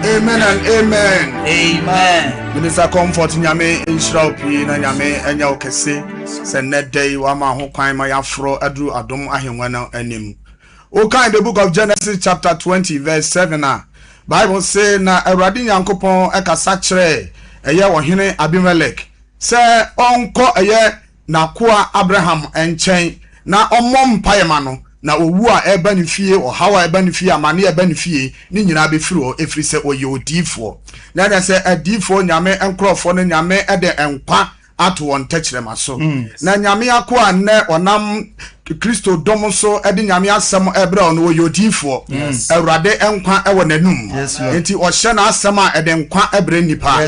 Amen and amen. Amen. Minister comfort nyame inshra opi na nyame enya okese se net day wa ma ho kwan ma yafro adu adom ahenwa na anim. O kan the book of Genesis chapter 20 verse 7 Bible say na Awurade Nyankopɔn ekasa kire eye ohene Abimelech se onko eye na koa Abraham enchen na ommom payema no na owu a eba ne fie o hawa eba ne fie amane eba ne fie ni nyina be firi o efiri se oye odifo na na se adifo nyame enkrofo no nyame ede enkwa ato won takirema so na nyame akoa ne onam Kristo dom so ede nyame asem ebra ono oye odifo Awurade enkwa ewo nanum enti o hye na asem a ede nkwa ebra nipa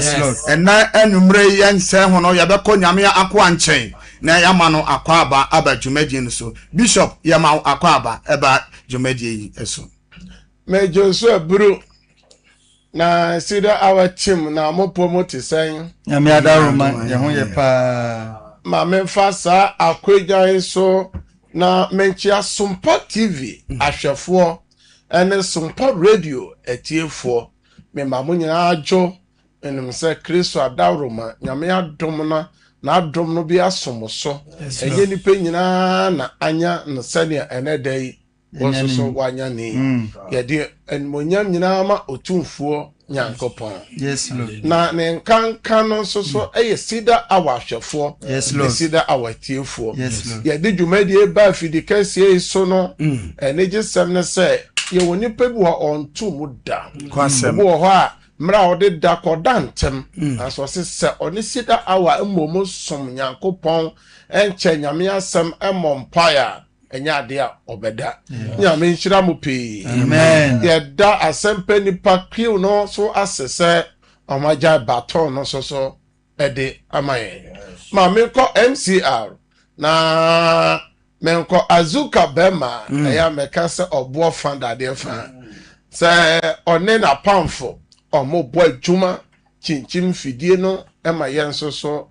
na enumre yense ho no ye beko nyame akoa nchen na yamano akwaba aba dwumadie so bishop yama akwaba eba dwumadie eso mejo so aburu na Cedar our team na mo promote sen nyame adaroma ye ho ye pa ma memfa sa akwajan so na menchia Sompa TV ahwefo ene Sompa radio etiefo me ma mo nyina ajo enim se Kristo adaroma nyame adom na adom no bi asomoso enye nipa nyina na anya no sane ene dai wososo wanya ni ye de enmonyam nyina ma otumfuo nyankopon yes lord na ne nkanka no so Cedar awahwefo yes lord Cedar awatiefo yes lord ye de dwumadie ba fidi kasie so no ene gisem ne se ye woni pa bi ho onto mu da kwasem bo ho a mra ode da kodantem aso se oni Cedar awa mmomo som nyankopon enche nyame asem emompaya enya de a obeda nyame nhyira mo pe amen ye da asempe nipa kriu no so asese omaja baton no so ede amaye ma me ko MCR na me ko azuka bema ya meka se obo fanda de fa se one na pamfo omo bo adwuma chinchim fidie no ema yen so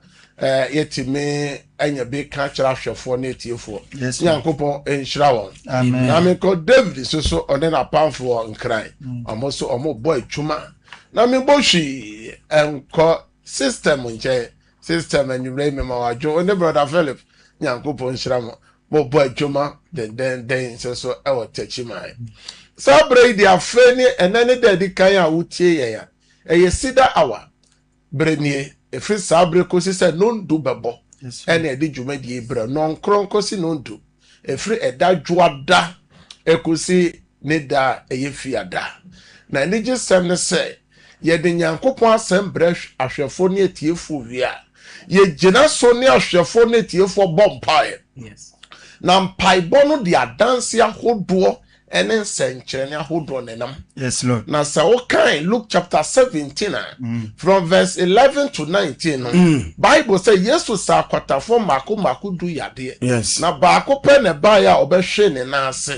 yetime anya be ka kira hwefo na etiefo nyankopon enhyira won amen na me ko David so one na pamfo nkran omo so omo bo adwuma na me bo hwi enko system nche system anyway me ma wajo one brother Philip nyankopon nhyira mo bo adwuma den so ewo techimai sabre dia feni enene dedi kan a wutie ye ya eye Cedar awa brenie efri sabre kosi se nondu bebo ene edi dwumadie bra non kronkosi nondu efri eda dwoada ekosi ne da eye fiada na ni gisem ne se ye de nyankopon asem bra ahwefo ne etiefo wia ye gina so ne ahwefo ne etiefo bompae yes na mpaibɔ no de adanse ahodoɔ ene senkyerene ahodoɔ nenam yes lord na sa wokan Luke chapter 17 from verse 11 to 19 Bible say yesu sa kwatafo mako du yade yes na baako pe ne ba ya obehwe ne naase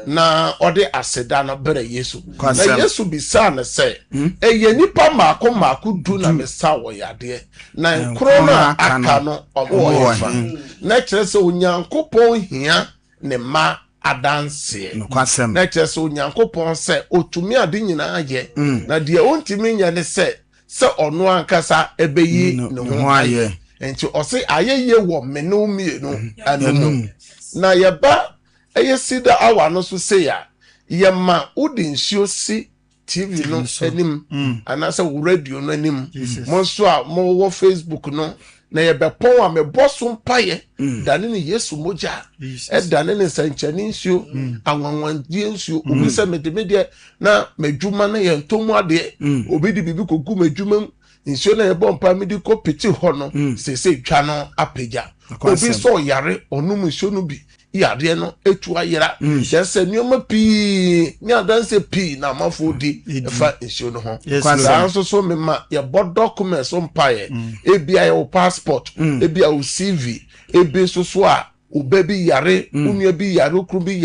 na ode aseda na bere yesu na yesu bisa ne se eye nipa mako du na mesa wo yade na nkro na aka no obo yefa na kyerɛ sɛ onyankopɔn hia ne ma adanse nokwasem na kyerɛ sɛ onyankopɔn sɛ otumi ade nyinaa yɛ na deɛ ontimi nyɛ ne sɛ ɔno ankasa ebeyi ne ho ayɛ enti ɔse ayɛyɛ wɔ menome no anomu na yɛba ɛyɛ Cedar awa no so sɛ ya yɛma wodi nsuo si TV no anim anasɛ wo radio no anim mo nso a mo wɔ Facebook no na yɛbɛpɔn a mebɔ so mpaye dane ne Yesu mogya ɛdane ne sankyane nsuo anwanwandie nsuo obi sɛ medemede na madwuma na yɛ ntomu ade obi de bibi kogu madwuma nsuo na yɛbɔ mpa mede kɔ peti hɔ no sese dwa no apagya obi sɛ yare onum nsuo no bi yare no etu ayera yɛsɛ nneɛma pii ne adanse pii na amafo di ɛfa nsuo no ho saa nso so mema yɛbɔ documents mpaye ebia yɛ passport ebia wo CV ebe so a oba bi yare unua bi yare okru bi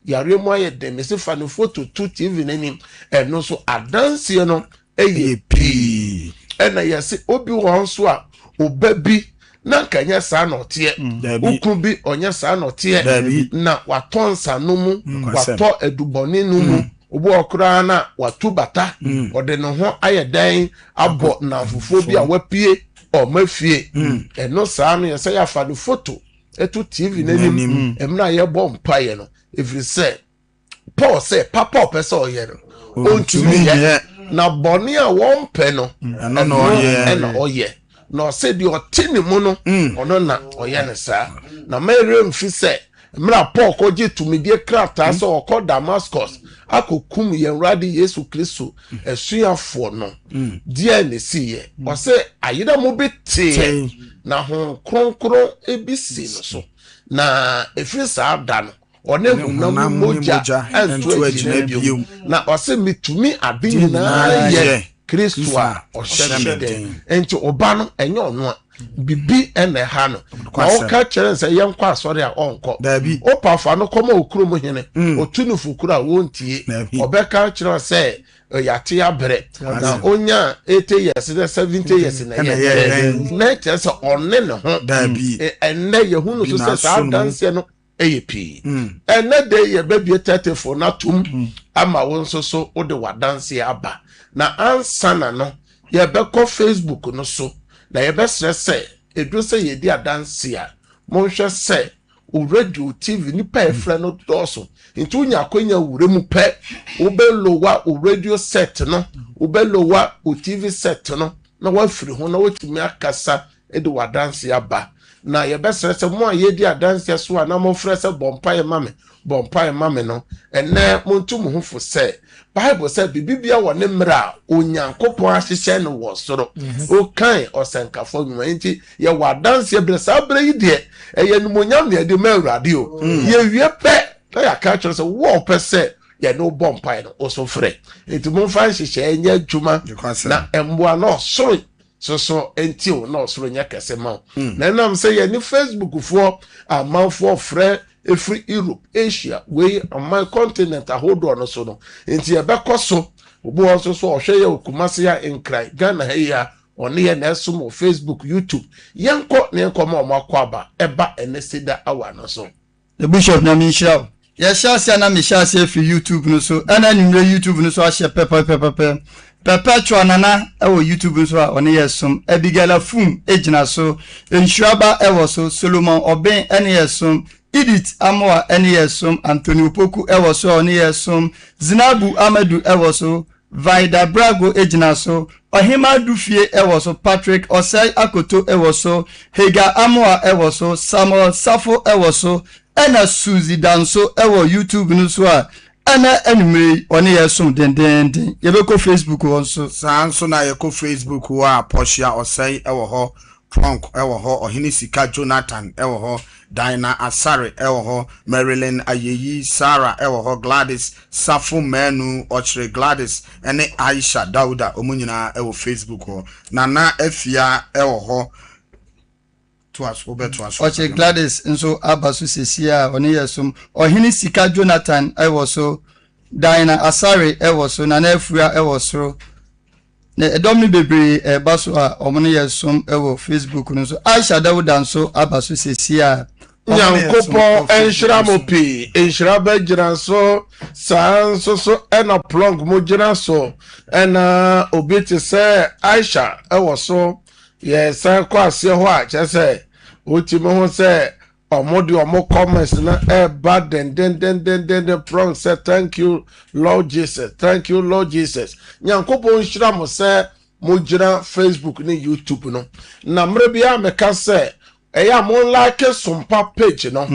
yare mu ayɛ dem se fa ne photo to TV n'anim ɛno so adanse no ɛyɛ pii ɛna yɛse obi wɔ so a oba bi na kanya saa notie ukru bi onye saa notie na watonsa no mu wato eduboni no mu obo okra na watu bata ode no ho ayedan abo na fufuo bi a wapie o mafie eno saa no yesa ya fa no photo etu TV n'anim emna ye bɔ mpaye no every say Paul say papa pesa oye no ontumi ye na boni a won pe no eno oye no said your tini mono ono na oye ne saa na mere mfi se mra Paul ko je tumidie krata so okọ Damascus akokum yenrade Yesu Kristo esuafo no die ne siye o se ayida mo bete na ho kronkron ebisi no so na efiri saa da no one hunam moja entu agina bio na o se mitumi ade nyina ye Kristo a ɔhyɛ enti oba no enye ono a bibi ene ha no na wo ka kyerɛ sɛ yɛnkɔ asɔre a ɔnkɔ opafa no kɔma okuro mu hene otunu fukuru a wontie ɔbɛka kyerɛ sɛ yate abre na onya 80 years na 70 years na yɛ na kyerɛ sɛ ɔne ne ho enne yehunu so sɛ saa danse no AP enne de ye babie 34 na tum ama wo nso so wo de wadanse aba na ansana no ye bɛkɔ Facebook no so na ye bɛsrɛ sɛ edu sɛ ye di adanse a monhwɛ sɛ o radio TV ni pa efra no dɔso nti unya akonya wure mu pɛ wo belowa o radio set no wo belowa o TV set no na wafiri ho na wotumi akasa e de wadanse aba na ye bɛsrɛ sɛ mo a ye di adanse so a na mo frɛ sɛ bompa mame no ene montu mo ho fo sɛ Bible said bibibia wɔ ne mra onyankopɔn ahyehyɛ no wɔ soro o kan ɔsɛnkafo nwuma nti ye wadanse bre sa bre yi de eye numonyam ne de ma awurade o ye wie pɛ na ya ka kyerɛ sɛ wo pɛ sɛ ye no bompa no o so frɛ nti mo fa hyehyɛ nya adwuma na emboa no soro so enti o na soro nya kese ma na nam sɛ ye ni Facebook fo amanfo frɛ every Europe, Asia, we on my continent a hold on so no. Inti ebeko so, obo also so ohwe ye Kumasi ya enkrai, Ghana here on near Nesum or Facebook, YouTube. Yanko ne nkoma omakwaba eba ene Cedar awa no so. The Bishop na mi show. Ya shase na mi shase fi YouTube no so. Ana ni YouTube no so a share pepper. Perpetual nana ewo YouTube so a one yesom Abigail Fum ejina so Ensuaba ewo so Solomon Oben ene yesom Edith Amoa ene yesom Anthony Opoku ewo so one yesom Zinabu Amadu ewo so Vida Brago ejina so Ohima Dufie ewo so Patrick Osei Akoto ewo so Hega Amoa ewo so Samuel Safo ewo so ena Suzy Danso ewo YouTube no so a ana anime one yesom den yebeko Facebook wonso sanso na yeko Facebook wa Portia Osei ewo ho Frank ewo ho Ohini Sika Jonathan ewo ho Dina Asare ewo ho Marilyn Ayeyi Sarah ewo ho Gladys Safo Menu Ochre Gladys ene Aisha Dauda omunyina ewo Facebook ho Nana Efia ewo ho Oche Gladys nso abasu sesia one yesom Ohini Sika Jonathan ewo so Dina Asare ewo so Nana Efia ewo so ne edomni bebre baso a omone yesom ewo Facebook nso Aisha Dauda nso abasu sesia Nyankopon enhira mopi enhira bagira so sanso so ena plug mo gira so ena obiti se Aisha ewo so ye san kwa ase ho a chese oti mo ho se omodi omo comments na bad den prong say thank you Lord Jesus Nyankopon hira mo se mo gira Facebook ni YouTube no na mre bia meka se eya mo like Sompa page no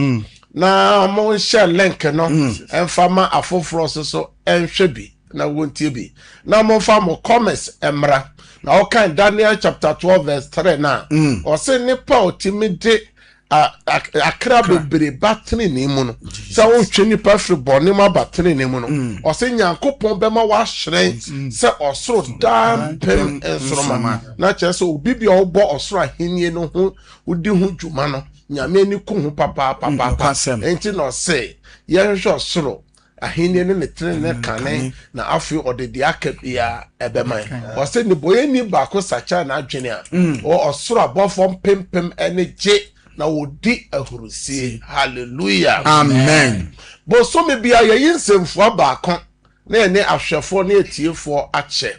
na mo share link no enfama afoforo so enhwe bi na wontie bi na mo fa mo comments emra na o kan Daniel chapter 12 verse 3 na o se nipa otimide akra bebre batene ni mu no sa won twe nipa firi bone ma batene ni mu no o se Nyankopon be ma wa hwere se osoro dan pem ensoroma na kye se obi bia obo osoro ahenie no ho udi ho dwuma no nyame ni ku ho papa enti no se ye hwe osoro ahenie ne metre ne kane na afi odede akabia ebema o se ni boye ni ba ko sacha na adwene a o osoro abofo pempem ene je na wodi ahurusie hallelujah amen bo so me bia ye yinsemfo abaako na ene ahwefo na etiefo ache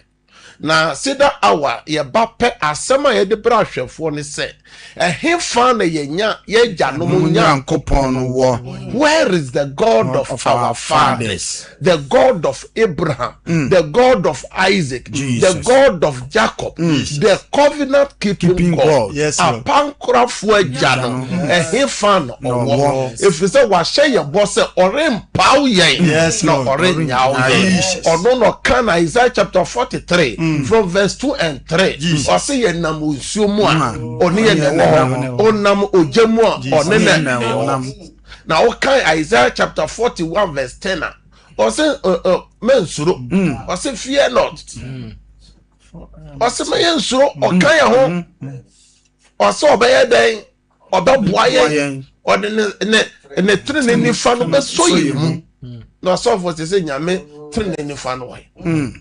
na Cedar hour ye bape asema ye de bra ahwefo ne se ehefa na yenya ye janom Nyankopon wo where is the God of our fathers, the God of Abraham, the God of Isaac, the God of Jacob, the covenant keeping God? Yes, apankrafo janom ehefa no wo if you say wa hye ye bo se orempau yen no orenyaw yen ono no kan Isaiah chapter 43 from verse 2 and 3 or say ye nam usuo mu a oni ye onam ojemu a onene na o kan Isaiah chapter 41 verse 10 or say mensuro or say fear not ɔse ma yɛ nsuro ɔka yɛ ho ɔse ɔbɛyɛ dɛn ɔbɛboa yɛn ɔde ne tiri ne nifa no bɛsɔ yɛ mu na ɔsɔfo sɛ nyame tiri ne nifa no wɔyɛ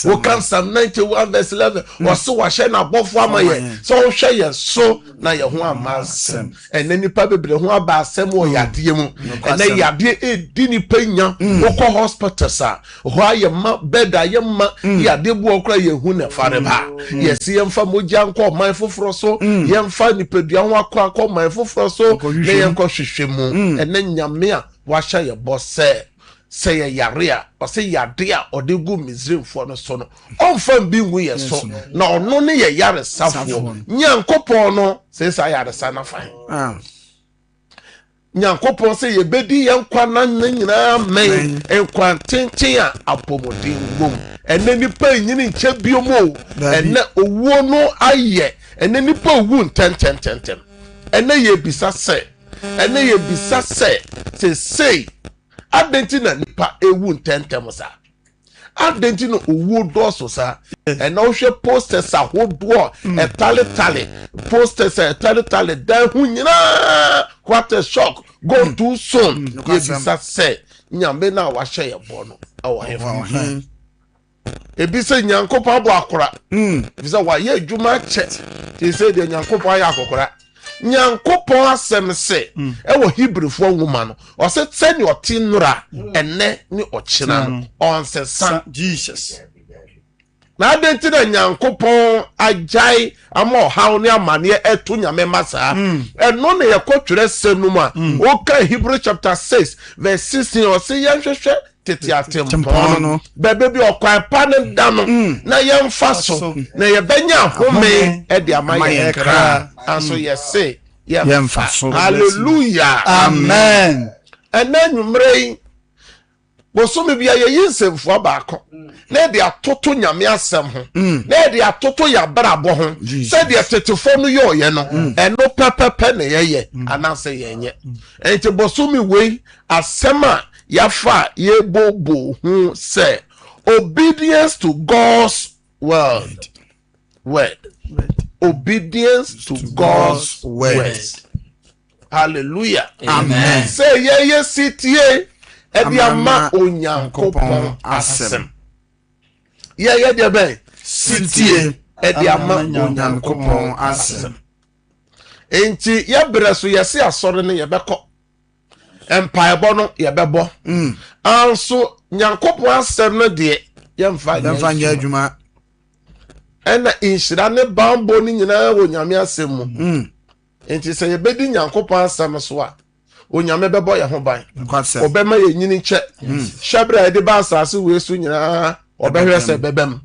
wokan Psalm 91 verse 11 ɔse wahyɛ n'abɔfo ama yɛ sɛ ɔhwɛ yɛ so na yɛ ho ama asɛm ɛnɛ nipa bebree ho aba asɛm wɔ yadeɛ mu ɛnɛ yadeɛ ɛdi nipa nya wokɔ hospitals a hɔ ayɛ ma bed ayɛ ma yadeɛ bu ɔkora yɛhu ne fare ba yɛsi yɛmfa mogya nkɔ ɔman foforɔ so yɛmfa nipadua ho akɔ ɔman foforɔ so na yɛnkɔ hwehwɛ mu ɛnɛ nyame a wahyɛ yɛ bɔ sɛ yɛ yare a ɔsɛ yade a ɔde gu Misraimfoɔ no so no ɔmfa bi ngu yɛ so na ɔno ne yɛ yaresafoɔ Nyankopɔn no sɛ yaresa na fae Nyankopɔn sɛ yɛbɛdi yɛn nkwa na nyinaa mɛn nkwa tenten a apɔmɔden wom ɛnɛ nipa nyini nkyɛ bio mu ɛnɛ owuo no ayɛ ɛnɛ nipa owu ntɛntɛntɛntɛm ɛnɛ yɛbisa sɛ sei adenti na nipa ewu ntɛntɛm sa adenti no owu dɔso sa ɛna wohwɛ posters ahodoɔ ɛtale posters ɛtale dan ho nyinaa what a shock go too soon yɛbisa sɛ nyame na wahyɛ yɛ bɔ no ɛwɔ hefa ebi sɛ Nyankopɔn abɔ akora ebi sɛ wayɛ adwuma kyɛ te sɛ deɛ Nyankopɔn ayɛ akokora Nyankopɔn asɛm sɛ ɛwɔ Hebrewfoɔ nwoma no ɔsɛ sɛne ɔte nnora ɛnɛ ne ɔkyena no ɔnsesa Jesus na adenti na Nyankopɔn agyae ama ɔhaw ne amaneɛ ɛto nyame ma saa ɛno ne yɛkɔtwerɛ sɛm no mu a woka Hebrew chapter 6 verse 16 ɔsɛ yɛnhwehwɛ tete atempɔn no bɛbɛ bi ɔkwan pa ne da no na yɛmfa so na yɛbɛnya home ɛde ama yɛn kra anso yɛse yɛmfa so hallelujah amen ɛna nwummerɛ yi bosome bia yɛyi nsɛmfoɔ baako na yɛde atoto nyame asɛm ho na yɛde atoto yɛabrabɔ ho sɛdeɛ tetefo no yɛ ɔyɛ no ɛno pɛpɛpɛ na yɛyɛ anaasɛ yɛnyɛ ɛnti bosome wei asɛm a yafa yebobo hu say obedience to God's word obedience to God's word hallelujah amen say ye sitie ebi ama Onyankopɔn asɛm ye de ben sitie ebi ama Onyankopɔn asɛm enti ye brɛ so ye se asɔre ne ye bɛkɔ empire no yɛbɛbɔ anso Nyankopɔn asɛm no deɛ yɛmfa nyɛ adwuma ɛna inhyira ne bambo ne nyinaa wɔ nyame asɛm mu enti sɛ yɛbɛdi Nyankopɔn asɛm so a onyame bɛbɔ yɛ ho ban ɔbɛma yɛ nyini kyɛ hyɛbrɛ yɛde ba asase wɔ esu nyinaa ɔbɛhwɛ sɛ bɛbɛm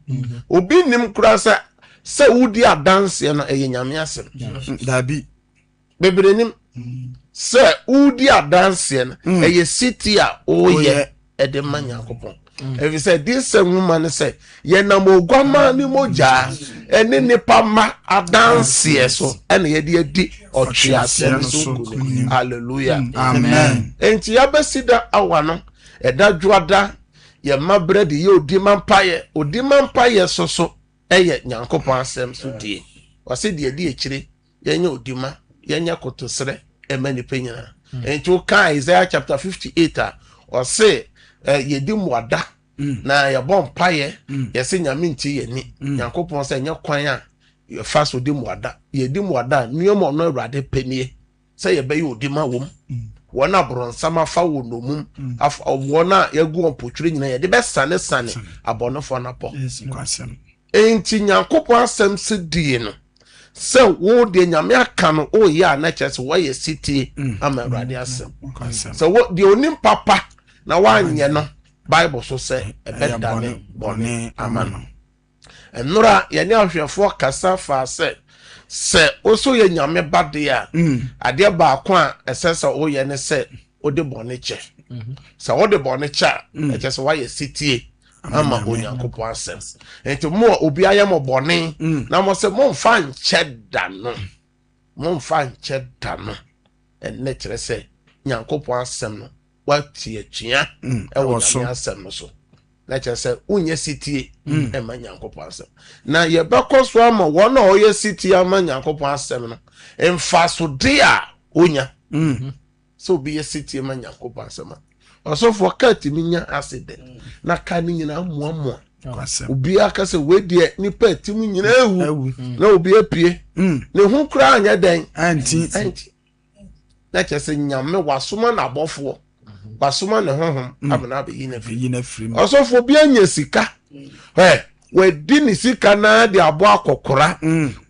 obi nim kura sɛ wudi adanseɛ no ɛyɛ nyame asɛm dabi beberenim sɛ udi adanseɛ no ɛyɛ city a oyɛ ɛde ma Nyankopɔn evi sɛ disɛ nwuma no sɛ yɛnam oguama ne mogya ɛne nipa ma adanseɛ so ɛna yɛde adi ɔtweasɛ no so hallelujah amen enti yɛbɛsi da awa no ɛda dwoada yɛma bread yɛ odi mampayɛ so ɛyɛ Nyankopɔn asɛm so die wɔse deɛ di akyire yɛnyɛ odima yɛnyɛ kotosrɛ ɛma nipa nyina enti wo ka Isaiah chapter 58 a ɔse yɛdi muada na yɛbɔ mpaeɛ yɛse nyame nti yɛni Nyankopɔn sɛ nyɛ kwan a yɛfa so di muada yɛdi muada nneɛma ɔno Awurade pɛnie sɛ yɛbɛyɛ odima wom wɔn aborɔnsam afa wɔ nomum wɔn a yɛgu ɔmpotwere nyina yɛde bɛsane abɔnefoɔ no apɔ enti Nyankopɔn asɛm se die no sɛ wo de nyame aka no o yɛ a na kyerɛ sɛ wɔyɛ sitie ama Awurade asɛm sɛ wo de onim papa na wanyɛ no Bible so sɛ ɛbɛdane bɔne ama no ɛnora yɛne ahwɛfoɔ kasa fa sɛ oso yɛ nyame bade a adeɛ baako a ɛsɛ sɛ woyɛ ne sɛ wode bɔne kyɛ sɛ wode bɔne kyɛ a ɛkyɛ sɛ woayɛ sitie ama Onyankopɔn asɛm enti mo a obi ayɛ mo bɔne na mo sɛ momfa nkyɛ da no ɛnɛ kyerɛ sɛ Nyankopɔn asɛm no wati atua ɛwɔ nyame asɛm no so na che say unye sitie e ma Nyankopon asem na ye bekoso ama wona oye sitie ama Nyankopon asem no emfa so de a onya so be ye sitie ma Nyankopon asem osofo kati minya accident na ka ni nyina muamua obi aka se we de nipa tim nyina ewu na obi apie ne hu kura anya den anti na che se nyame wasoma na abofo wasoma ne honhom abana be yina firi osofo bi anya sika we di ni sika na de abo akokora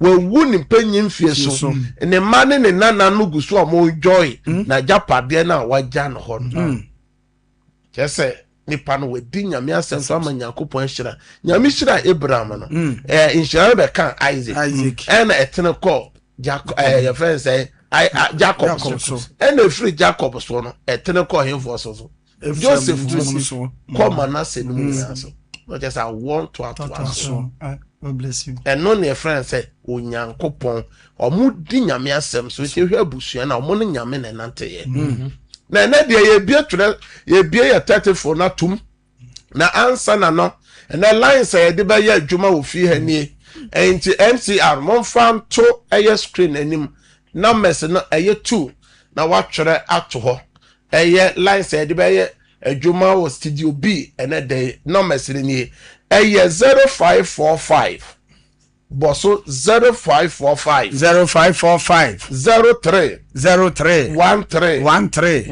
we wu ni panyin fie so ne mane ne nana no guso amo joy na japade na waja no ho Jesse nipa no we di nyame asem so ama Nyankopon hira nyame hira Abraham no inhira be kan Isaac and etene call Jacob your friend say Jacob so and the free Jacob so no etene call him for so Joseph come Manasseh no so not just I want to God bless you and no your friend say o Nyankopon omu di nyame asem so hwe abusua na omu no nyame na nante ye na de ye bia tire ye bia ye 34 na tum na answer na no na line say de ba ye adwuma wo fi hanie enti MCR mon fan to eye screen anim numbers no eye 2 na wa twere ato ho eye line say de ba ye adwuma wo studio B na de numbers ni eye 0545 Boso 0545 0545 03 03 13 13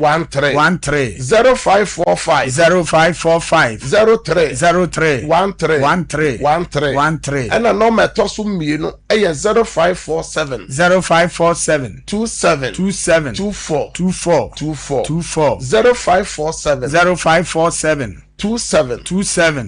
13 0545 0545 03 03 13 13 and a number tosu mienu 0547 0547 27 27 24 24 24 24 0547 0547 27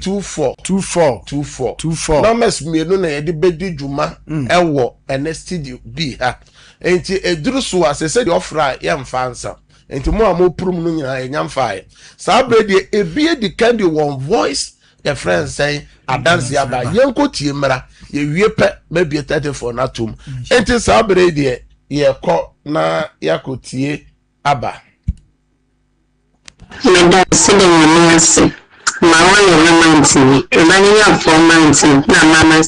24 24 numbers mienu na yedi bedi juma ewo ene studio B ha enti eduru so asese de ofra ya mfansa enti mo amoprum no nyina enyamfa sa brede ebie di kandi one voice the friend say adanse aba yenko tie mra ye wie pe mabie 34 na tum enti sa brede ye ko na yakotie aba Meda sile nyasi mawa ya romanti ebani ya formanti na mama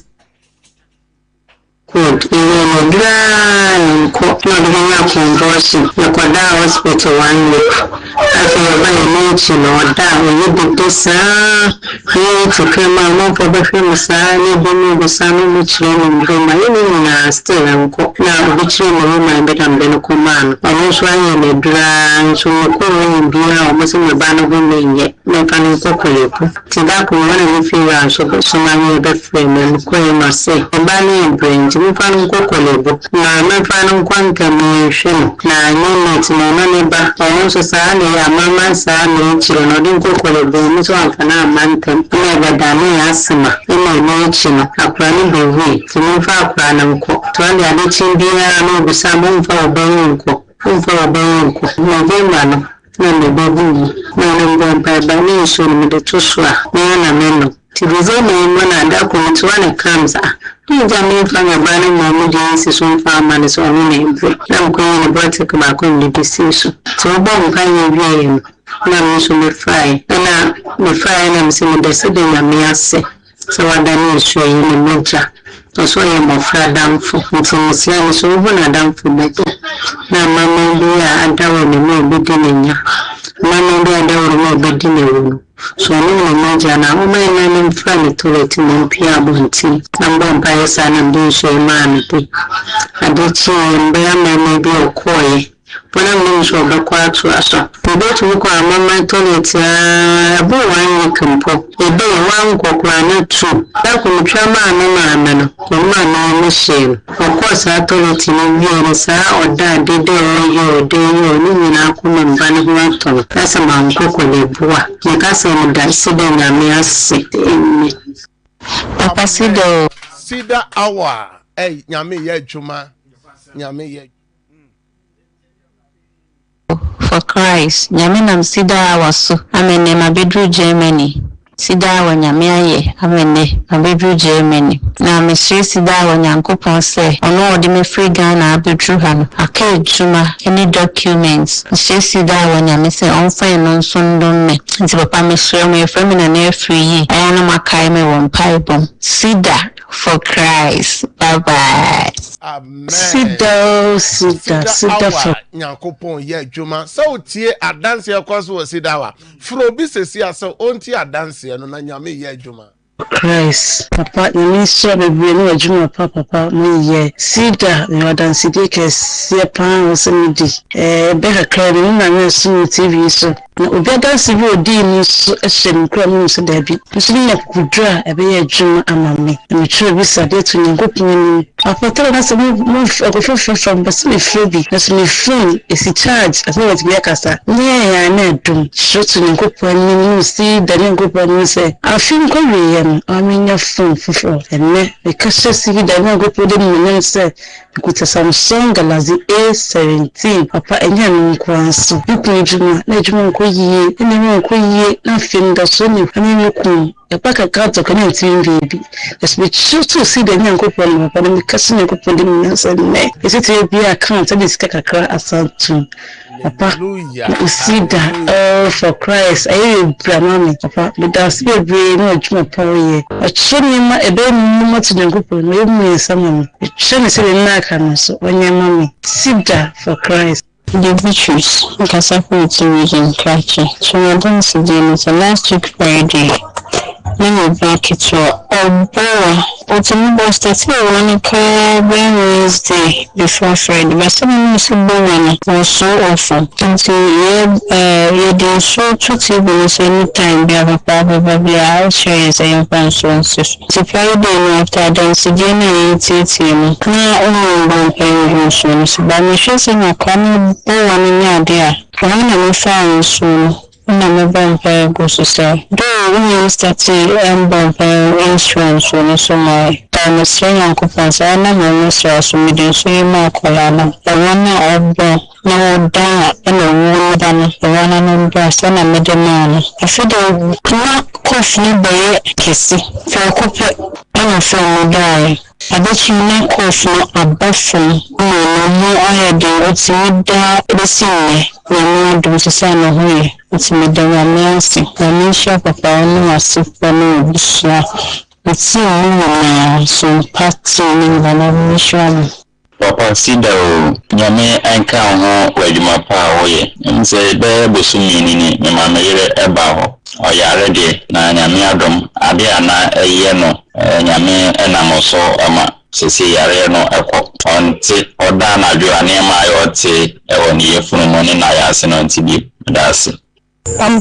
Good. In a grand conversion, the Quada Hospital 1 week. After a very nature or that, we did this, here to come out for the famous sign, the son which room from my evening, still and cook now, which room my bed and then command. I was trying a drag, so we couldn't be almost in the band of women yet. No funny cocoa. Tobacco, one of the few hours of some other frame and queen must say, a banny and brain. Mfano kokolebo na mfano kwanka mwisho na nyineti na neba onso sana ya mama sana chiro no din kokolebo mso amfana amante na badani asma ina nechino akwani bewe timfa akwani nko twali adichimbia no busambo mfa obanko na vemano na nebabu na mbomba bani so mdetuswa na meno tibizeme mwana ndako mtuane kamza Nja mfanya bana mwamuja yisi sumfa amani so amine mbwe na mkwenye ni bote kuma kwenye bisisu tuobo mkanya mbwe yemu na mwisho mefai na msimu deside na miase so wadani isho yini moja Oso ye mofra damfu mfumusiani so ubu na damfu bebo na mama mbu ya adawa ni mo bidini nya mama mbu ya adawa ni mo bidini unu so nini mmoja na umaina ni mfani tuleti mpia bunti na mbomba ya sana mbisho imani pi adichi mbea mame bi okoye Pona mwisho bakwa aso Pobetu mko mama tuleti abu wanyi kumpo ebe wangu kwa na tu Dako mchama anama ameno Mama na mishelu Wakosa tuleti mbiere saa Oda dede oyo Nini na akume mbani huwa tono Kasa mankoko lebuwa Nikasa muda sida na miasi Papa Cedar Cedar hour nyame ye juma Nyame ye For Christ, Nyame nam Cedar hour so. I'm in Bedroom, Germany. Cedar wanyame amene abedru Germany na mesre Cedar wanyankopon se ono odi me free Ghana abedru ha no aka ejuma any documents mesre Cedar wanyame se onfa no nso ndonne nti papa mesre me frame na na free ayana makai me won pipe Cedar for Christ. Bye bye. Amen. Cedar for Nyankopon ye adwuma so tie adanse yakwaso wo Cedar fro bi sesi aso onti adanse no na nyame ye adwuma Christ papa ni so bebre no adwuma papa mo ye Cedar no adanse de kese pan wo se midi be kakra ni na me so TV so na obi adanse bi odi ni so ehye nkra mu so da bi so ni kudra ebe ye adwuma amame me tro bi sade to Nyankopon ni papa tell us mo from the free that's me phone is charge as well as be akasa yeah na dum so to Nyankopon ni see the Nyankopon say I feel ko we I mean your phone for and because see the Nyankopon dey say kuta Samsung Galaxy A17 papa enya nkwa so biku ejuma na ejuma nko yie ene nko yie na film da so ni ani ku epaka kato kana tin baby let's be sure to see the Nyankopon papa na kasi Nyankopon dey say ne isi te bi account abi sika kakra asantu papa Cedar for Christ ayi bramami papa the das be no ejuma power achoni ma ebe mu to Nyankopon no emu nsama chene se na aka so onye mami Cedar for Christ. The Beatrice, Kasapo region, Krachi. So I don't see them last week Friday. Let me back it to Ultimate started one Wednesday before Friday, but some was so awful until you did so 2 tables anytime. Be a probably I'll share as a young person. So Friday after I don't see dinner, it's now only 1 paying soon. So by me, she's in a common one in your dear. For one found soon. Na mbampa go so say do we start insurance on so my time say Yankopon say na mo so so me dey so ma kola na e wona obo na oda e no woda no e wona no do so na me dey man e fi do na kof ni boy kesi for kope na so mo dai abachi na kof no abafon no ayede oti da resine na do so say no hoye oti me da wa mercy na me sha papa no asifo no bisha oti no Sompa na me sha Papa Cedar nyame anka ho wadwuma pa woye nse be bosumi ni me ma meyere eba ho oyare de na nyame adom ade ana eye no nyame enam so ama sisi yare no ekọ onti oda na adwane ma ayote ewoni yefunu mo ni na yase no nti bi dase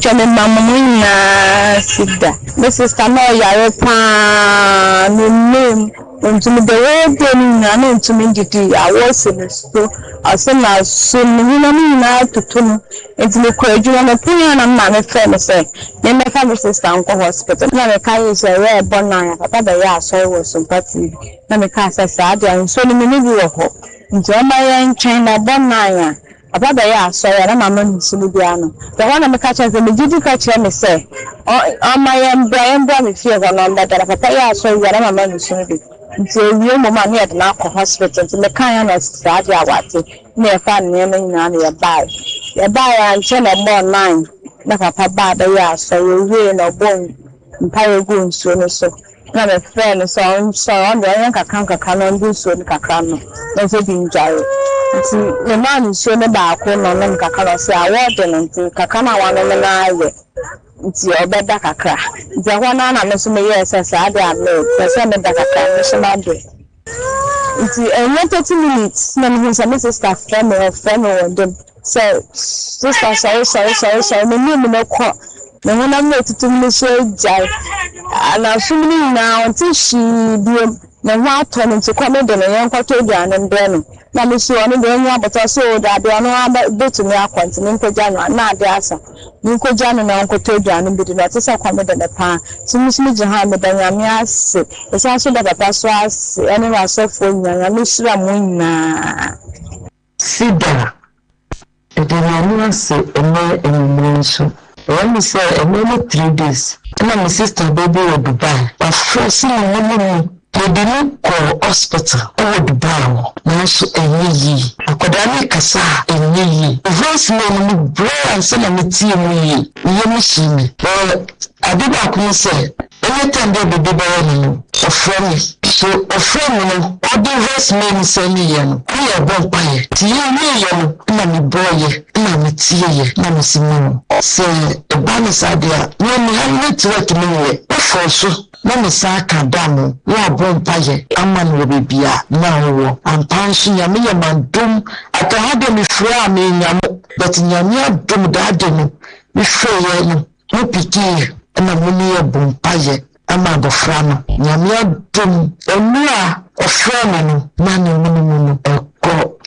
Jame mama na Cedar. My sister no yare pa no name unto me the way they na unto me didi I was in the store asena so me na tutu enti me kwa adwuma na pia na ma me friend say me me ka sister nko hospital na me ka say we born na papa da ya so was Sompa TV na me ka say ade so ni me ni bi wo ho nti o ma ya ntwen na born na ya papa da ya so ya na mama nsulu bia no the one me catch say me didi ka kire me say o ma ya mbra me fie go no da papa ya so ya na mama nsulu bi nti ewie mama na yɛ na akɔ hospital nti me kan ya na stade awate na yɛ fa ne na nyina na yɛ bai ya nche na mo 9 na papa ba da ya so yɛ na bon mpa yɛ go nsuo no so na me friend so on the yan kaka no ndu nsuo no kaka no na so bi njare nti me ma nsuo no ba akɔ no na kaka no so award no nti kaka na wa no na ayɛ nti obeda kakra nti hwana na me so me yes ade ame pese me da kakra me so na do nti 30 minutes na me say sister friend me dem so sister sorry me no ko me hwana me tutu me so jai ana so me na until she be na wa to no nti kwa me de no yen kwato aduane ndo no na me so no de nya bota so da de no betu me akwante me nkogya no na ade asa me nkogya no na nkwato aduane bi de no te sa kwa me de ne pa so me je ha me da nya me ase e sa so da papa so ase ene wa so fo nya me shira mo nya Cedar e de nya ase ene so When we say only 3 days, and my sister baby will Dubai. But first, they didn't call hospital or Dubai. Now, so a ye. I could only cassa a ye. Voice man, bro, and son of me, you machine. But I did not say, anytime they be Dubai, a friend. So a friend, all the voice men say me, we are born by it. You, mammy boy, mammy tea, mammy Simon. Say, a bonus idea, when we have not worked anyway. For so. Mama Saka Damu, ya bon paye, aman will be now, and punching a mere man doom. I can have me fra me yamu, but in your doom dademu, we fail you, no pique, and a munia bon paye, amabo frano, Yamia doom, a mere of frano, nani go.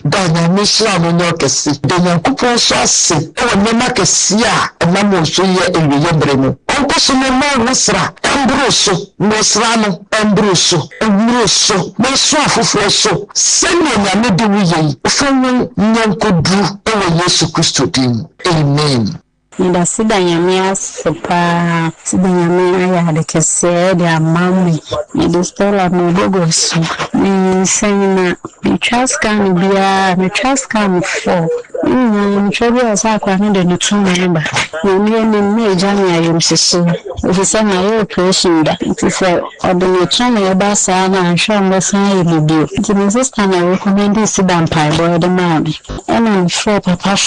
Dynamisha no nyokesi de nyankopon so ase e wonema kesia e mamo so ye ewiyebre no onko so no ma wosra embroso wosra no embroso ewroso no so afofo so senya nyame de wiye ofenwe nyankodu e wo Yesu Kristo din amen. Nda sida nyamia sopa sida nyamia ya de kese de amami ni stola no dogosu ni senya ni traska ni bia ni traska ni fo ni chobi asa kwa ni de tuma nimba ni meja ni ayomsiso ofisa na yo operation da tifo odoni tuma ya basa na ansho mbosa yi bio ti sister na recommend sida mpai boy de mabi ena fo papa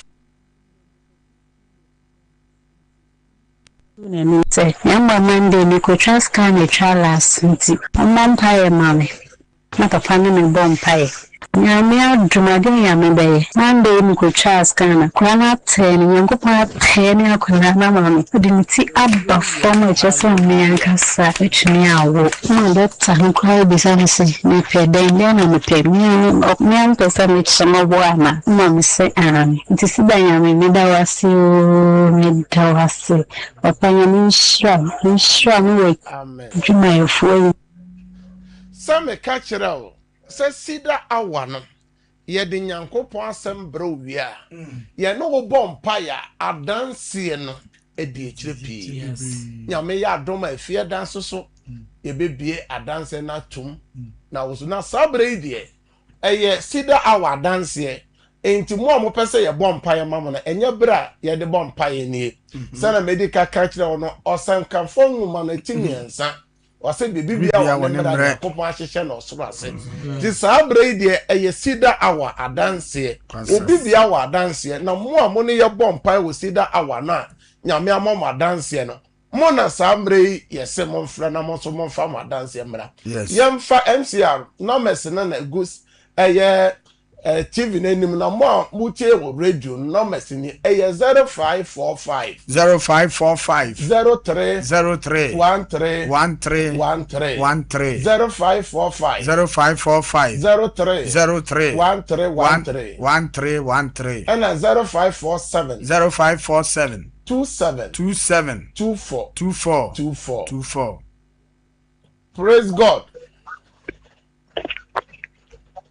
say, Yamba Monday, Nico Trascan, a chalas, and Mampire mammy. Not a family bomb pie. Yamia Drumadia Mabe, Monday, Nico Trascan, Crana 10, Yankopa 10, Yakunana mammy, who didn't see Abba from a Chester Miancasa, which meow. That time cried beside me, pay then and pay me of Mianca Summit Summer Wana. Mammy say, it is Diana, Midawasi, Midawasi, or Payami Shram, Amen. Jumay for Some catch it out. Says Cedar Awan. Ye de Yankopon asem bro wia. Ye no bomb pire a dancing a DHP. Yes. Nyame ya doma e fear dance so. Ye be a dance na tum. Na was na sabre die. Ye Cedar Awa dance ye. Enti mo pese ye bomb pire mama na enye bra ye de bomb pire ni. Sana medical catch no osam kan fon ma na tinyensa. Wase bibia wonembra kopon ahihye no so ase ti sabre de eye Cedar Awa adanse obibia wa adanse na mo ne ye bompai wo Cedar Awa na nyame amom adanse no mo na sabre yese mo mfra na mo so mo mfa mo adanse mra yemfa MCR no mess na goose eye TV nenim na mo mutie wo radio no mess ni eye 0545 0545 03 03 13 13 13 13 0545 0545 03 03 13 13 and 0547 0547 27 27 24 24 24 24. Praise God.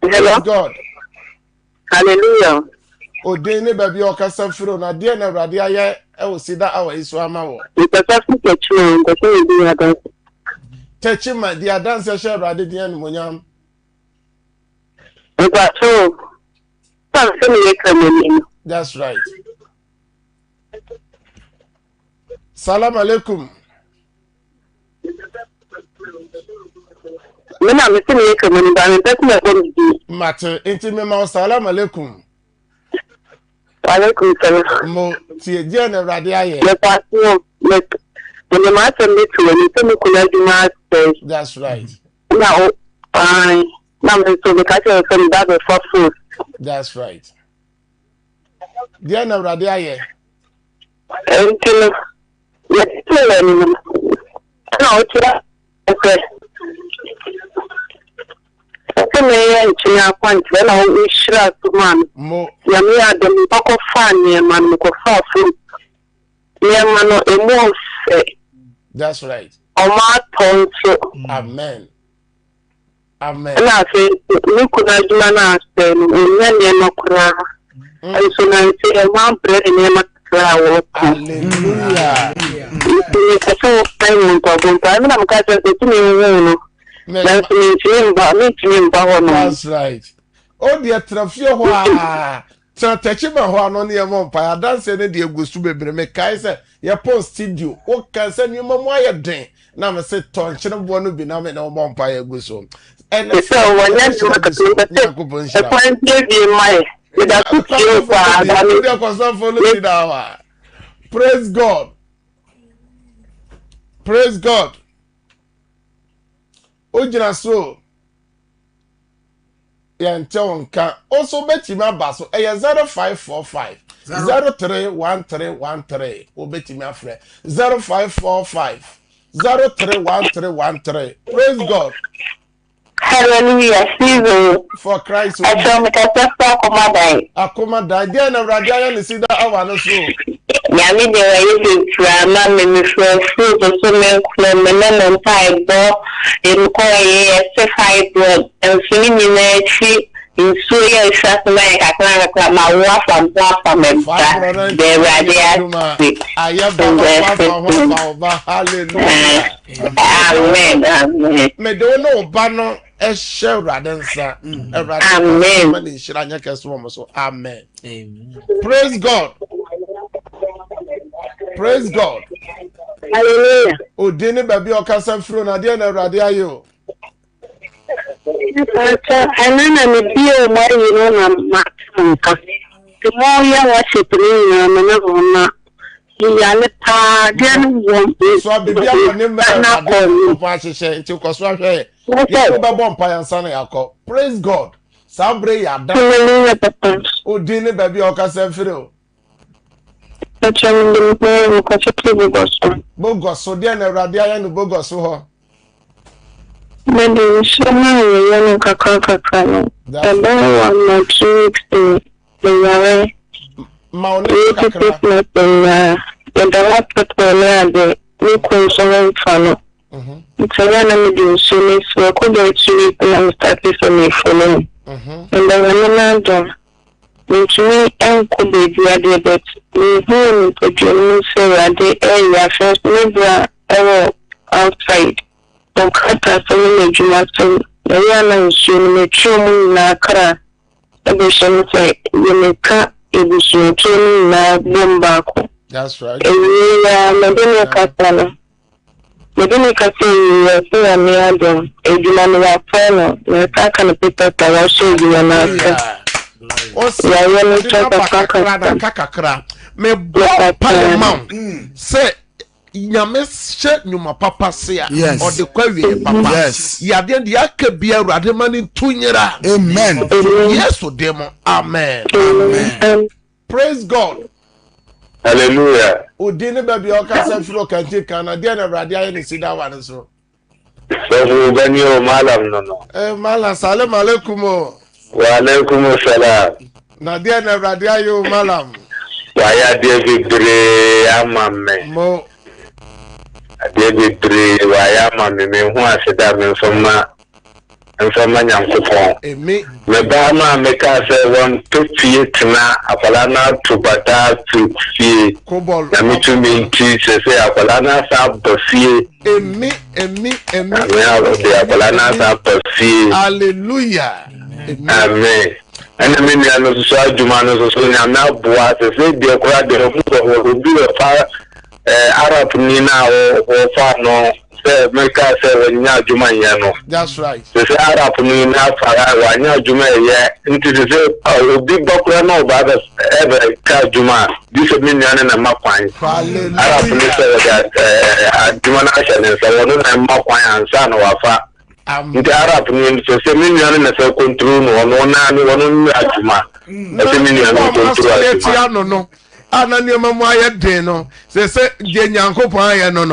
Hello. Praise God. Hallelujah. Odene baby okasa firo na de na Awurade aye e wo Cedar Awa isu ama wo. Ipasa kechu ngo se bi ada. Techima dia dance she Awurade de an monyam. Ngwa so. San se me kameni. That's right. Salam alaikum. Mena me se me kameni ba me pese me bom di. Mate intime ma salam alaikum. Alaikum salam. Mo tie dia na Awurade aye. Me paso me ma se me tu ni se me kula di ma se. That's right. Na o ai na me so me ka se me da be for food. That's right. Dia na Awurade aye. Entino. Yes, ni. Na o tira. Okay. Me nchina kwanti na o ishira tuman Mo ya mi adam pako fani man ko fafu ya mano emose. That's right. O ma tonso. Amen. Amen. Na se ni kuna juma na se ni no kuna. So na se ma brere ni ma flower. Hallelujah. That's right. Oh, dear Trafio. So, Tachima, who are non near Mompire, dance any dear Gustu baby, make Kaiser, your post studio. What can send you my day? Now, I said, Tonch, and one will be now no Mompire Gusto. And so, when you look at the point, you might. Praise God. Praise God. Ojina so. Yantonka also beti ma baso e 0545 031313 o beti ma frɛ 0545 031313. Praise God. Hallelujah. For Christ. I tell me that Akomada dia na radia ni sida awa no so. Yami de wa yi drama me so so me no type bo e ko ye se five and fini ni na chi in so ye sha na ka ka ma wa from me de radia. Hallelujah. Amen. Me do no ba no share radensa. Amen. Amen. Praise God. Praise God. Hallelujah. O dini baby o kasa fro na de na rade ayo. Anana me bio mo yi no na matanka. Ti mo ya worship ni na na na. Ya le pa de no won. So bibi akone me na ko pa hyehyɛ nti ko so ahwɛ. You ba bom pa yansa na yakɔ. Praise God. Sabre ya da. Hallelujah papa. O dini baby o kasa fro. Bogoso dia na rade ayo no bogoso ho. Maybe someone will kakaka. And then 1 or 2 weeks to the way. Mauni kakra. The last people there, we call someone follow. It's a random do so miss we could get to and start listening for me. And then when I'm done, which me and could be the but we who could you say at the area first never ever outside. Don't cut us only Jumason. The Yana is soon a true na kara. The shall say, you may cut it is your training na bombako. That's right. Medina Catana. Medina Catana, you are near them. A Jumana Polo, the Takan people that I show you an answer. Kakakra. Me block Paramount. Say. Nyame hye nyuma papa se a or the kwawie papa yes ya de aka bia urade mani tunyira amen yes o demo amen praise God. Hallelujah. Odine baby o ka se firo kanti kana de na urade aye ni sida wa so So bani o malam no. Malam salam alaikum. Wa alaikum salam. Na de na urade aye o malam. Wa ya de victory amamme. Mo Debi waya mami me hu aseda me nsoma nyankopon emi me ba ma me ka se won to fie tena akwala na to bata to fie kobol na me to me ti se akwala na sa bo fie emi me akwala na sa bo fie. Hallelujah. Amen. And me ni anu so adwuma no so nya na boa se de kora de hu ko bi fa Arab ni na o fa no se meka se wanya juma ye no. That's right. Se Arab ni na fa wanya juma ye nti se obi bokra na o ba ebe ka juma this me ni na makwan. Arab ni se juma na sha ne se wono na makwan ansa na wa fa. Nti Arab ni se me ni na se control no na ni wono ajuma. Se me ni na control no. Anani mamu aye den no se de nyankopon aye no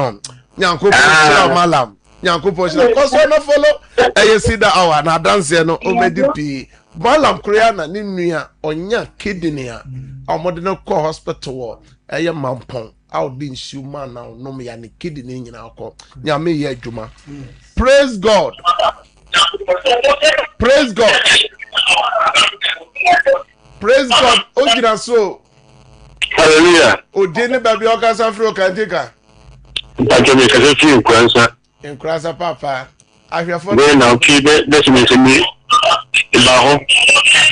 nyankopon shira malam nyankopon shira cause no follow Cedar hour na dance no o medi pi malam korea na ni nua onya kidney a omode no call hospital eye mampon out din shuma na no me ya ni kidney nyina akọ nyame ye adwuma. Praise God. Praise God. Praise God. Ojira so Hallelujah. Odini baby okasa fro kantika. Pacho me kase fi nkransa. Nkransa papa. Ahwefo. We na okay this me iba ho.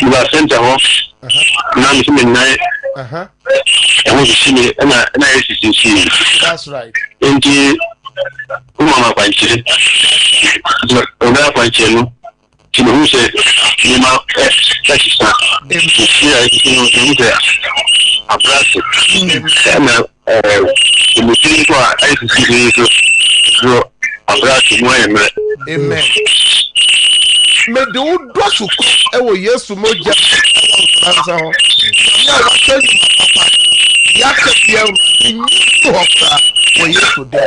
Iba center ho. Na mi me nai. I want to see me na SCC. That's right. Enti mama kwanchi. Oga kwanchi no. Tino hu se ni ma extra. Abraço. Me sinto com a SCC abraço moema. Amen. Me do dosu e wo Yesu moja Fransa ho. Ya wa tell you papa. Ya ke bia ni ho kra wo Yesu de.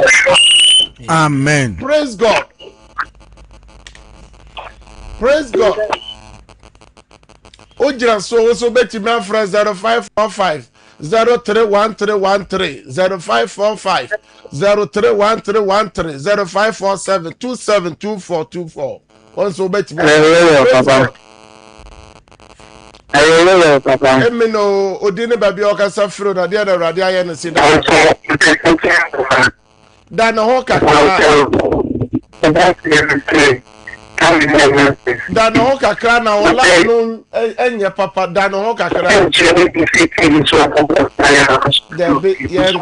Amen. Praise God. Praise God. Ojira so beti me afra 0545 031313 0545 031313 0547 272424. Also beti me. Papa. Hello, Papa. Emino odine babi okasa fro na dia na radio aye no Cedar. Dan ho kakra. Dan ho kakra na wala no enye papa dan ho kakra. Debi yen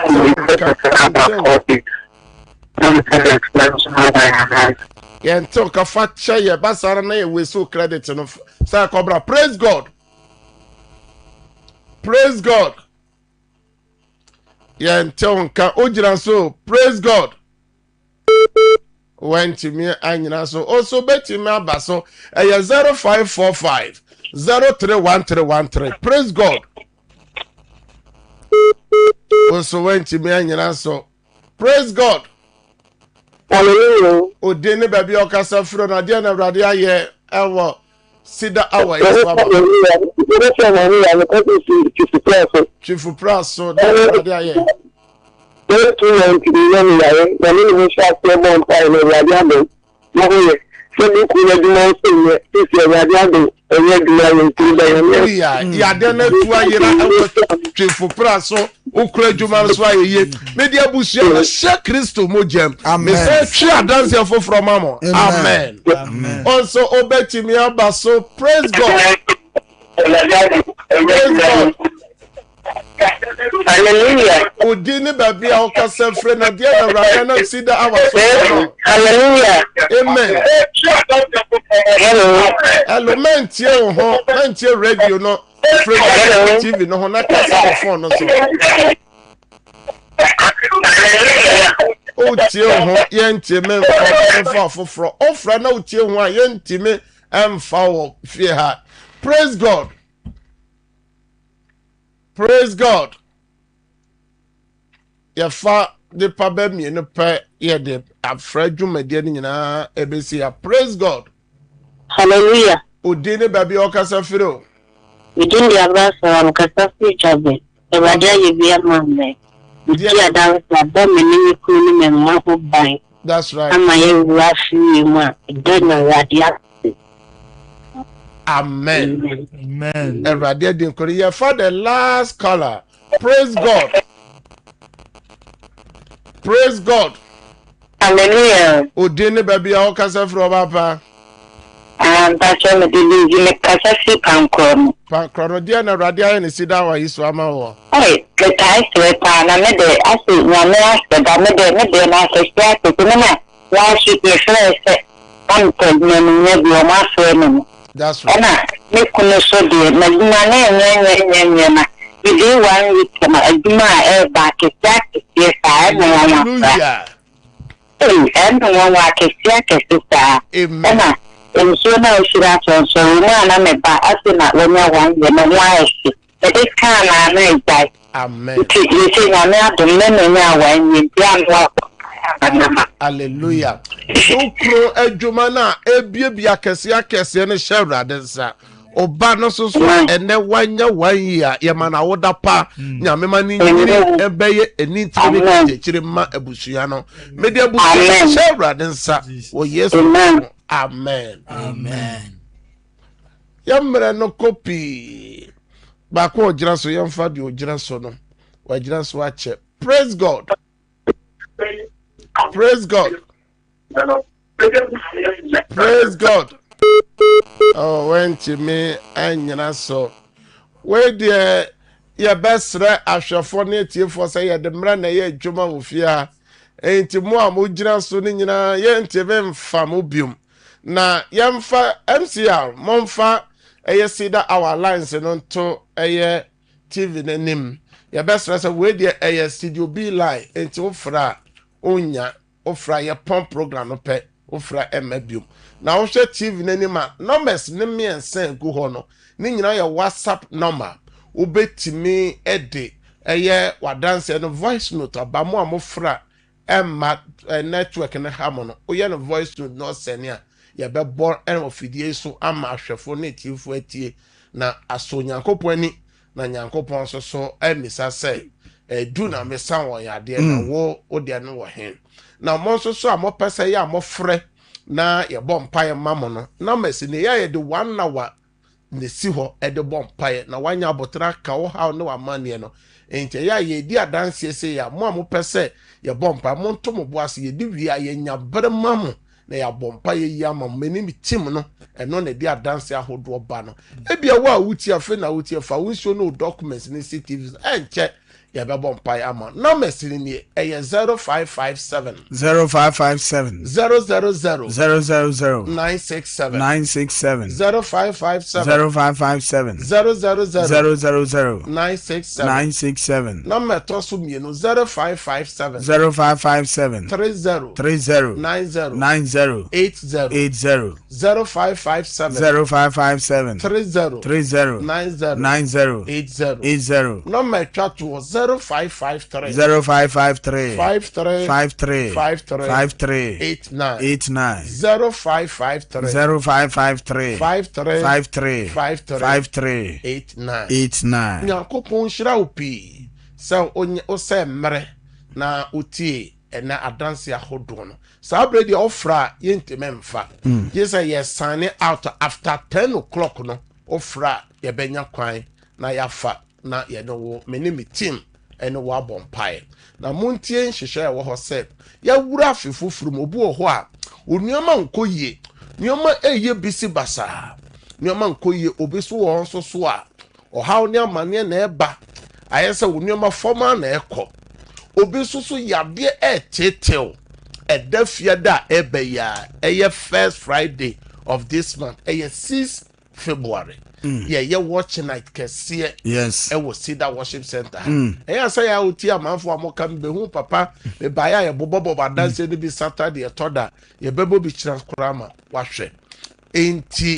yen to ka fa che basara na we so credit no sa cobra. Praise God. Praise God. Yen to ka ojira so praise God. When to me anyina so also beti me abaso 0545 031313. Praise God. Also when to me anyina so praise God. Hallelujah. Odene baby okasa fro na dia na awrade aye ewo Cedar hour yes baba. Chifu praso so dia na awrade aye. Ya dena tuwa yira chifu praso ukre juma so ayeye media busia na she Kristo mojem me say twa dance for from mama. Amen. Also obeti mi abaso praise God. Praise God. Hallelujah. Odini baby okasa fre na dia na raka na Cedar hour so. Hallelujah. Amen. Hello mentie ho mentie radio no TV no ho na kasa phone no so. O tie ho yentie me fa foforo ofra na o tie ho a yentie me emfa wo fie ha. Praise God. Praise God. Yafa de pabe mi no pe ye de afra dwumade ni nyina ebesi ya. Praise God. Hallelujah. Odine baby okasa firo. Within the abraso am kasa fi chabe. E wadia ye bia mambe. Dia da da menini kunu me ma ho bai. That's right. Ama ye wa fi ma de na wadia. Amen. Amen. Eradia din Korea for the last caller. Praise God. Praise God. Hallelujah. Odine baby okasa firo papa. Pastor me di kasa fi pankron. Pankron dia na radia ni Cedar wa iso ama wo. Hey, ke tai se pa na me de asi na me ase da me de na se sia se na wa shi pe se pankron me bi o ma so no. That's right. Na me kuno so de na nye na. Idi wan week na aduma e ba ke sia ke sa na wa. Hallelujah. And one wa ke sia ke sa. Amen. And so now should I so na me ba asina wonya wan ye na wa esi. E dey kan na die. Amen. You say na me adum na nya wan ye bia no. Hallelujah. Ukro adwuma na ebiebia kese ne shewrade nsa. Oba no so ene wanya wanya ye mana woda pa nyame mani nyiri ebeye enitire kekire ma abusua no. Media abusua shewrade nsa wo Yesu. Amen. Amen. Yamre no copy. Ba ko ogira so yamfa de ogira so no. wagyina so akyɛ. Praise God. Praise God. Praise God. Oh, when to me anyina so. Where dear your best ahwɛfo ne tiefo sɛ yɛ de mra na yɛ adwuma wo fie ha. Enti mo a mo gyina so ne nyina yɛ ntebe mfa mo biom. Na yɛmfa MCR momfa Cedar our lines no to TV n'anim. Your best sɛ where dear Studio B line enti ofra onya ofra yɛ pump program no pɛ ofra biom. Na wo hwɛ TV n'anim a numbers ne miɛnsa gu hɔ no ne nyina yɛ WhatsApp number wobɛtumi ede wadanse no voice note abamo amofra emma network ne hamo no oyɛ no voice note no sɛne a yɛbɛbɔ ofidie so ama ahwɛfo ne tifo atie na aso nyankopɔn ani na nyankopɔn so emisa sɛ du na mesa wɔ yade na wo de no wɔ hen na mo so a mo pɛsɛ yɛ a mo frɛ na yɛbɔ mpae mamo no na mesi ne yɛ de 1 hour ne si hɔ de bɔ mpae na wanya abotra ka wo ha ne wa mane no enti ya ye di adanse se ya mo a mo pɛsɛ ye bɔ mpae mo nto mo boase ye di wi ye nya brema mo na ya bɔ mpae yi ama mani mi tim no ɛno na di adanse ahodo ba no ebia wo a wuti afi na wuti afa wo nso no documents ne CCTV enche ya be bɔ mpae ama na mesiri ni 0557 0557 000 000 967 967 0557 0557 000 967 967 number tosu mienu 0557 0557 30 30 90 90 80 80 0557 0557 30 30 90 90 80 80 number chatu 0553 0553 53 53 53 53 89 89 0553 0553 53 53 53 53 89 89 nyankopɔn hyira wo pii sɛ o sɛ mmere na utie ɛna adanse ahodo no saa bere deɛ ɔfra yɛntɛmɛ mfa yɛ sɛ yɛ sign out after 10 o'clock no ɔfra yɛbɛnya kwan na yɛafa na yɛne wo mene me team ɛne wo abɔ mpae na montie nhyehyɛ ɛwɔ hɔ sɛ yɛwura afe foforo mu obi wɔ hɔ a onuama nkɔ yie nuama ɛyɛ bisi basa nuama nkɔ yie obi so wɔ nso so a ɔhaw ne amane na ɛba ayɛ sɛ onuama fɔma na ɛkɔ obi so yadeɛ ɛtetew ɛda fie da ɛbɛya ɛyɛ first Friday of this month ɛyɛ 6 February yeah watch night kɛseɛ yes ɛwɔ Cedar worship center ɛyɛ sɛ ya oti amanfo amoka behu papa me baya yɛ bobɔbɔ badanse ne bi Saturday ɛtɔda yɛ bɛbɔ bi kyerɛ korama wahwɛ enti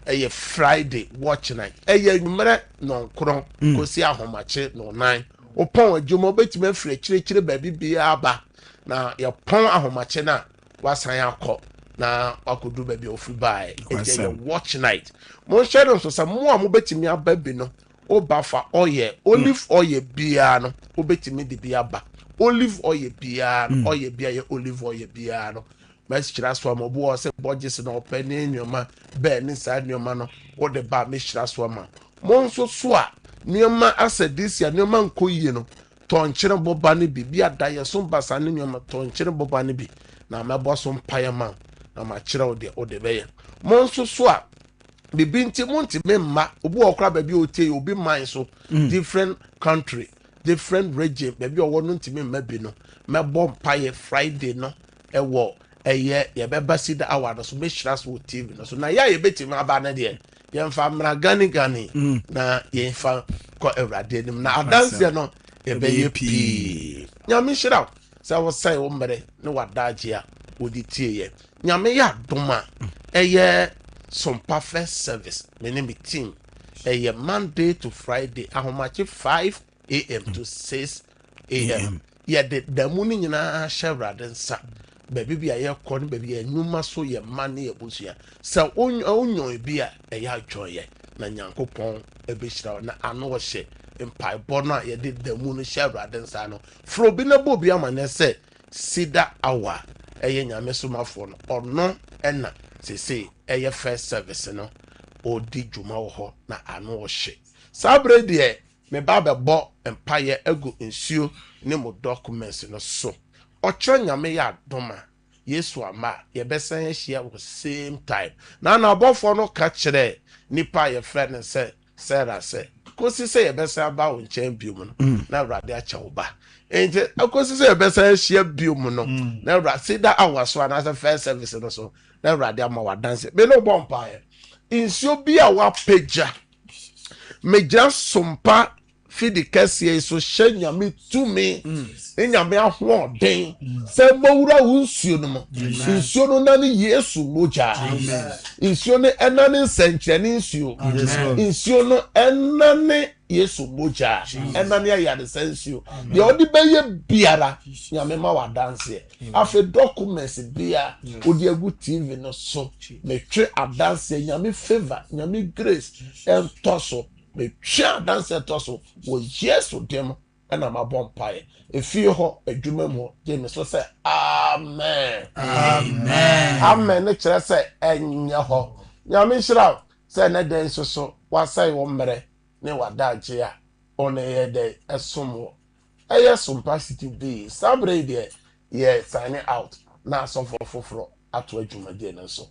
ɛyɛ Friday watch night ɛyɛ numere nonkron kosi ahomache no 9 opɔn adwuma obetime afire kyerɛkyerɛ baabi bia aba na yɛ pɔn ahomache na wasan akɔ na wakodu baabi ofi bae ɛyɛ watch night mo share no so sa mo a mo betime aba bi no obafa oil olive oil bia no obetime de bia ba olive oil bia no oil bia ye olive oil bia no mas kyira so ma bo se budget na opɛ ne nyoma be ne sa nyoma no wo de ba me kyira so ma mo nso so a nyoma asedisia nyoma nkoyie no tonkyere boba ne bibia da ye so basa ne nyoma tonkyere boba ne bi na mabɔ so mpaye ma na ma kyerɛ wo de be ye mo nso so a bibi nti mo nti memma obi okra ba bi otie obi man so different country different region ba bi owo no nti memma bi no mebɔ mpaye Friday no ɛwɔ ɛyɛ yɛbɛba Cedar award so mehyira so TV no so na ya yɛbɛtimi aba na de yɛmfa mra gani na yɛmfa kɔ Awurade anim na adanse no yɛbɛyɛ pii nyame hyira sɛ wo sɛ wo mmere ne wadagye a wodi tie yɛ nyame yɛ adom a ɛyɛ Sompa first service me ne me team ɛyɛ Monday to Friday ahomache 5 a.m. to 6 a.m. yɛde damu ne nyinaa hyɛ Awurade nsa baby bi aye kɔ ne baby enuma so ye man ne ebusua sɛ onyo bi a ɛyɛ adwoye na nyankopɔn ebehyira na ano hye mpai bɔ no a yɛde damu no hyɛ Awurade nsa no fro bi na bo bi ama ne sɛ Cedar hour ɛyɛ nyame somafo no ɔno ɛna sese ɛyɛ first service no odi dwuma wɔ hɔ na ano hye sabre de me ba be bo empire egu nsuo ne mo documents no so ochro nyame ya doma Yesu ama ye besan ahia wo same time na abofo no ka kire nipa ye friend say Sarah say kosi say ye besan ba wo nchen biom no na awrade acha wo ba enti kosi say ye besan ahia biom no na awrade Cedar awaso na first service no so na awrade ama wa dance me no bompa ye insio bi a wa peja meja sompa fidi kɛseɛ so hyɛ nyame tumi nyame ahoɔden sɛ mawura wo nsuo no mu nsuo no na ne Yesu mogya nsuo no ɛna ne nsɛnkyerɛne nsuo nsuo no ɛna ne Yesu mogya ɛna ne ayaresa nsuo deɛ ɔde bɛyɛ biara nyame ma wadanseɛ afei documents bia ɔde agu TV no so metwe adanseɛ nyame favor nyame grace ɛntɔ so me twa dance toso wo Yesu dem na ma bompae efi ho adwuma mu je me so say amen ne kire say enye ho nyame hira say na den so wasai wo mmere ne wadaje a one ye de esomo Sompa City be sabre de ye sign out na so foforo ato adwuma de ne so